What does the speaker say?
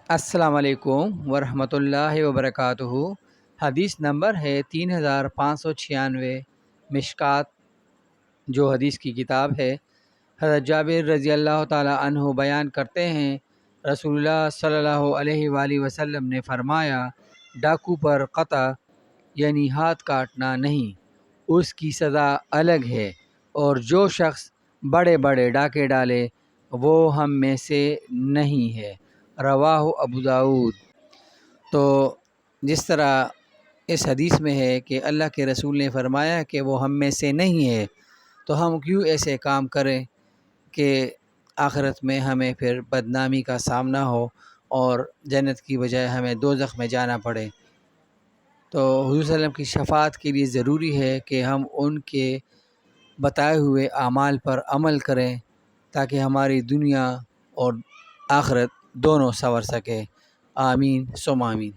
السلام علیکم ورحمۃ اللہ وبرکاتہ۔ حدیث نمبر ہے 3596۔ مشکات جو حدیث کی کتاب ہے، حضرت جابر رضی اللہ تعالی عنہ بیان کرتے ہیں، رسول اللہ صلی اللہ علیہ وآلہ وسلم نے فرمایا، ڈاکو پر قطع یعنی ہاتھ کاٹنا نہیں، اس کی سزا الگ ہے، اور جو شخص بڑے بڑے ڈاکے ڈالے وہ ہم میں سے نہیں ہے۔ رواہ ابو داؤد۔ تو جس طرح اس حدیث میں ہے کہ اللہ کے رسول نے فرمایا کہ وہ ہم میں سے نہیں ہے، تو ہم کیوں ایسے کام کریں کہ آخرت میں ہمیں پھر بدنامی کا سامنا ہو اور جنت کی بجائے ہمیں دوزخ میں جانا پڑے۔ تو حضور صلی اللہ علیہ وسلم کی شفاعت کے لیے ضروری ہے کہ ہم ان کے بتائے ہوئے اعمال پر عمل کریں تاکہ ہماری دنیا اور آخرت دونوں سنور سکے۔ آمین ثم آمین۔